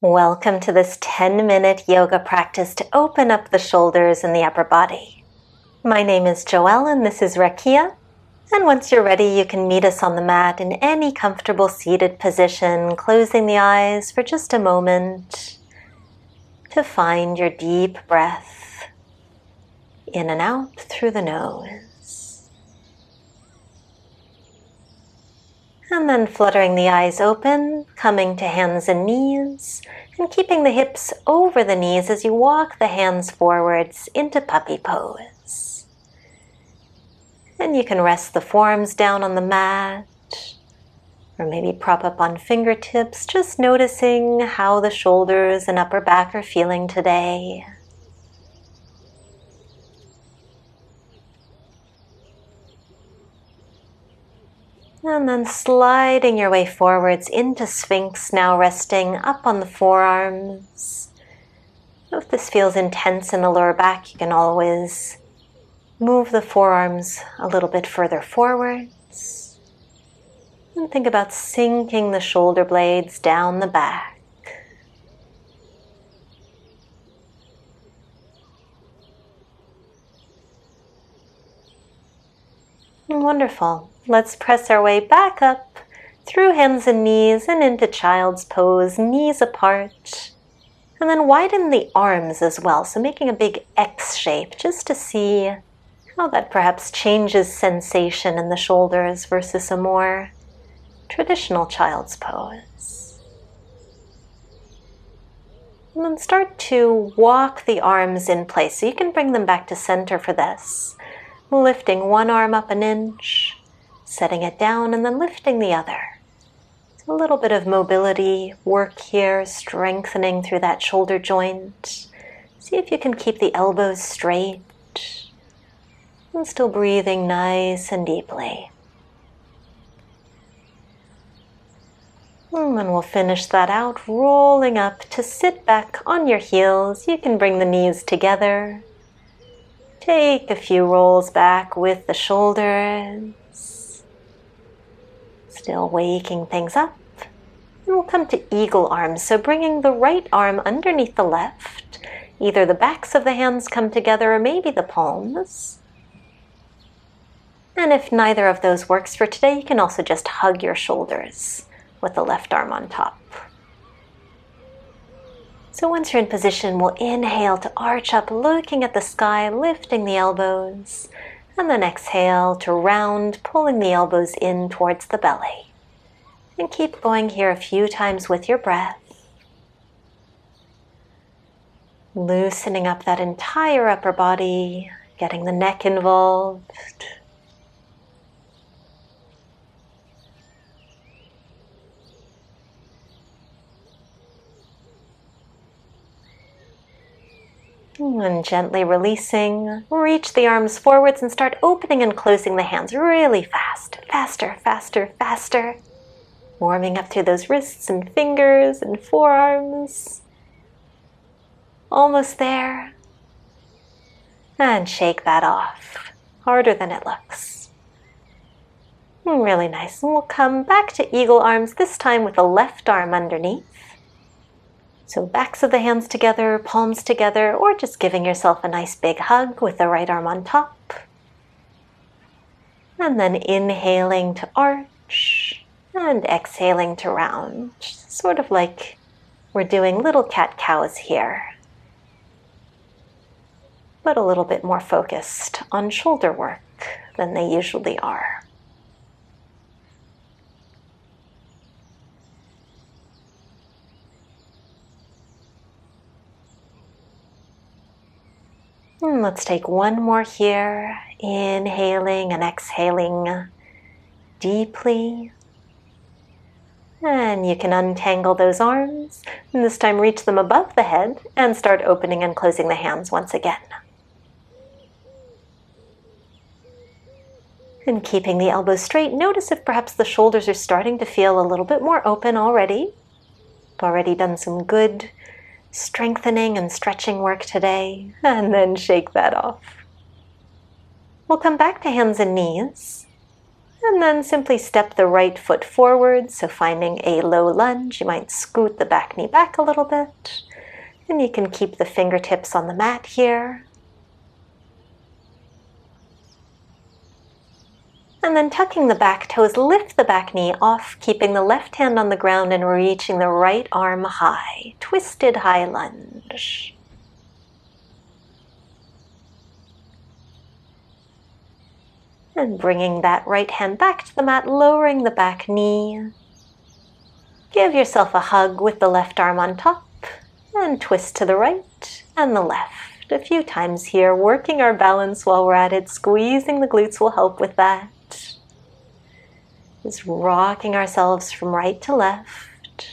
Welcome to this 10-minute yoga practice to open up the shoulders and the upper body. My name is Joelle and this is Rakia. And once you're ready, you can meet us on the mat in any comfortable seated position, closing the eyes for just a moment to find your deep breath in and out through the nose. And then fluttering the eyes open, coming to hands and knees, and keeping the hips over the knees as you walk the hands forwards into puppy pose. And you can rest the forearms down on the mat, or maybe prop up on fingertips, just noticing how the shoulders and upper back are feeling today. And then sliding your way forwards into Sphinx, now resting up on the forearms. So if this feels intense in the lower back, you can always move the forearms a little bit further forwards. And think about sinking the shoulder blades down the back. Wonderful. Let's press our way back up through hands and knees and into child's pose, knees apart. And then widen the arms as well, so making a big X shape just to see how that perhaps changes sensation in the shoulders versus a more traditional child's pose. And then start to walk the arms in place, so you can bring them back to center for this. Lifting one arm up an inch, setting it down, and then lifting the other. So a little bit of mobility work here, strengthening through that shoulder joint. See if you can keep the elbows straight and still breathing nice and deeply. And then we'll finish that out, rolling up to sit back on your heels. You can bring the knees together. Take a few rolls back with the shoulders. Still waking things up. And we'll come to eagle arms, so bringing the right arm underneath the left. Either the backs of the hands come together or maybe the palms. And if neither of those works for today, you can also just hug your shoulders with the left arm on top. So once you're in position, we'll inhale to arch up, looking at the sky, lifting the elbows. And then exhale to round, pulling the elbows in towards the belly. And keep going here a few times with your breath. Loosening up that entire upper body, getting the neck involved. And gently releasing, reach the arms forwards and start opening and closing the hands really fast. Faster, faster, faster. Warming up through those wrists and fingers and forearms. Almost there. And shake that off. Harder than it looks. Really nice. And we'll come back to eagle arms, this time with the left arm underneath. So backs of the hands together, palms together, or just giving yourself a nice big hug with the right arm on top. And then inhaling to arch and exhaling to round. Sort of like we're doing little cat-cows here, but a little bit more focused on shoulder work than they usually are. And let's take one more here, inhaling and exhaling deeply. And you can untangle those arms, and this time reach them above the head and start opening and closing the hands once again. And keeping the elbows straight, notice if perhaps the shoulders are starting to feel a little bit more open already. Already done some good strengthening and stretching work today, and then shake that off. We'll come back to hands and knees, And then simply step the right foot forward. So finding a low lunge, you might scoot the back knee back a little bit. And you can keep the fingertips on the mat here. And then tucking the back toes, lift the back knee off, keeping the left hand on the ground and reaching the right arm high. Twisted high lunge. And bringing that right hand back to the mat, lowering the back knee. Give yourself a hug with the left arm on top and twist to the right and the left. A few times here, working our balance while we're at it. Squeezing the glutes will help with that. Just rocking ourselves from right to left.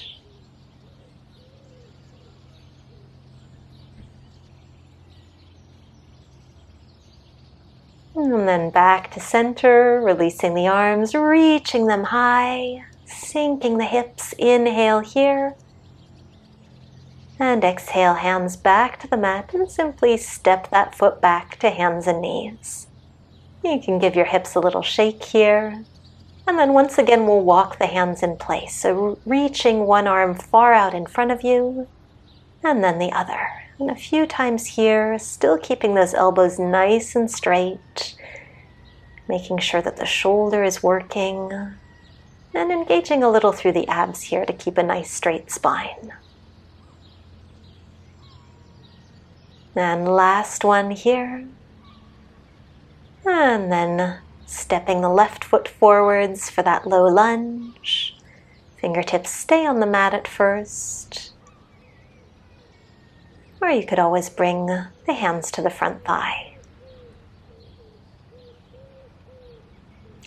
And then back to center, releasing the arms, reaching them high, sinking the hips. Inhale here. And exhale, hands back to the mat and simply step that foot back to hands and knees. You can give your hips a little shake here. And then once again, we'll walk the hands in place. So reaching one arm far out in front of you, and then the other. And a few times here, still keeping those elbows nice and straight, making sure that the shoulder is working, and engaging a little through the abs here to keep a nice straight spine. And last one here. And then stepping the left foot forwards for that low lunge. Fingertips stay on the mat at first. Or you could always bring the hands to the front thigh.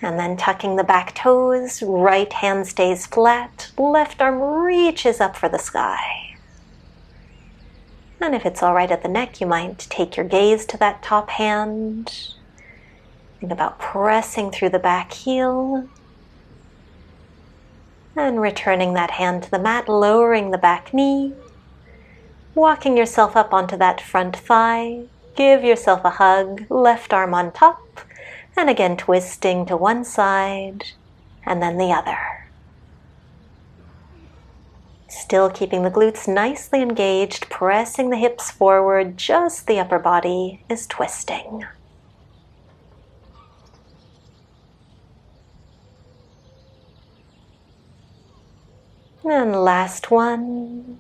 And then tucking the back toes, right hand stays flat, left arm reaches up for the sky. And if it's all right at the neck, you might take your gaze to that top hand. Think about pressing through the back heel. And returning that hand to the mat, lowering the back knee. Walking yourself up onto that front thigh. Give yourself a hug, left arm on top. And again, twisting to one side and then the other. Still keeping the glutes nicely engaged, pressing the hips forward, just the upper body is twisting. And last one.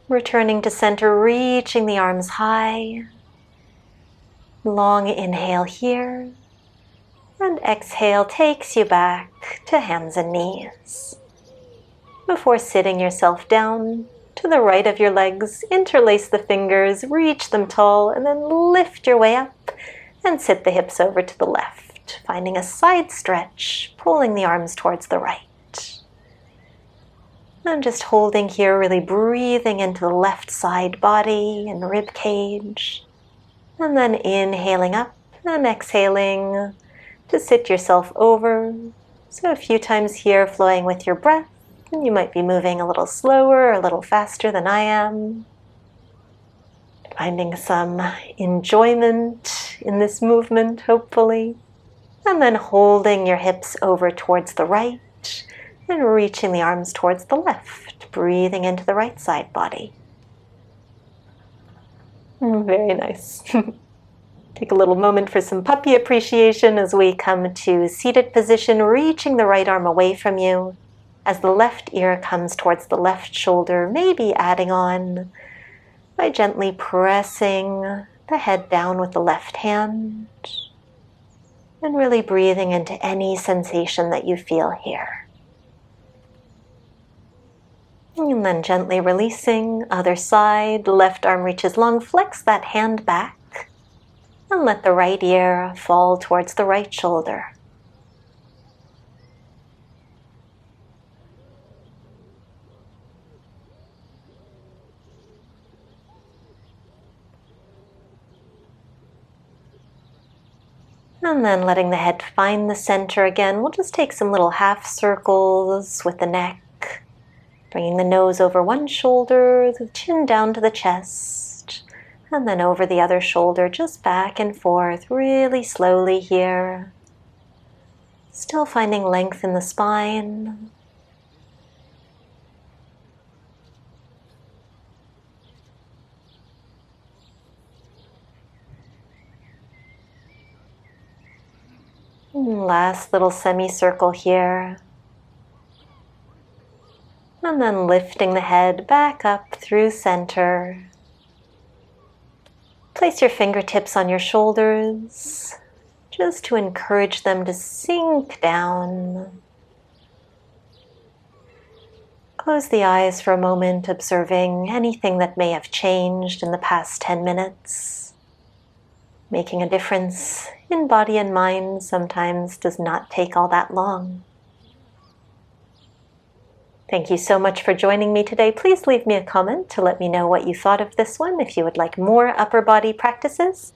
Returning to center, reaching the arms high. Long inhale here. And exhale takes you back to hands and knees. Before sitting yourself down, to the right of your legs, interlace the fingers, reach them tall, and then lift your way up and sit the hips over to the left, finding a side stretch, pulling the arms towards the right. And just holding here, really breathing into the left side body and rib cage. And then inhaling up and exhaling to sit yourself over. So a few times here, flowing with your breath. You might be moving a little slower or a little faster than I am. Finding some enjoyment in this movement, hopefully. And then holding your hips over towards the right and reaching the arms towards the left, breathing into the right side body. Very nice. Take a little moment for some puppy appreciation as we come to seated position, reaching the right arm away from you. As the left ear comes towards the left shoulder, maybe adding on by gently pressing the head down with the left hand and really breathing into any sensation that you feel here. And then gently releasing, other side, left arm reaches long, flex that hand back and let the right ear fall towards the right shoulder. And then letting the head find the center again. We'll just take some little half circles with the neck. Bringing the nose over one shoulder, the chin down to the chest. And then over the other shoulder, just back and forth, really slowly here. Still finding length in the spine. Last little semicircle here. And then lifting the head back up through center. Place your fingertips on your shoulders, just to encourage them to sink down. Close the eyes for a moment, observing anything that may have changed in the past 10 minutes. Making a difference in body and mind sometimes does not take all that long. Thank you so much for joining me today. Please leave me a comment to let me know what you thought of this one, if you would like more upper body practices.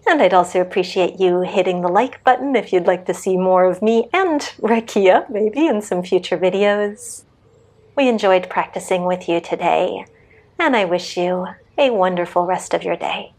And I'd also appreciate you hitting the like button if you'd like to see more of me and Rakia, maybe in some future videos. We enjoyed practicing with you today, and I wish you a wonderful rest of your day.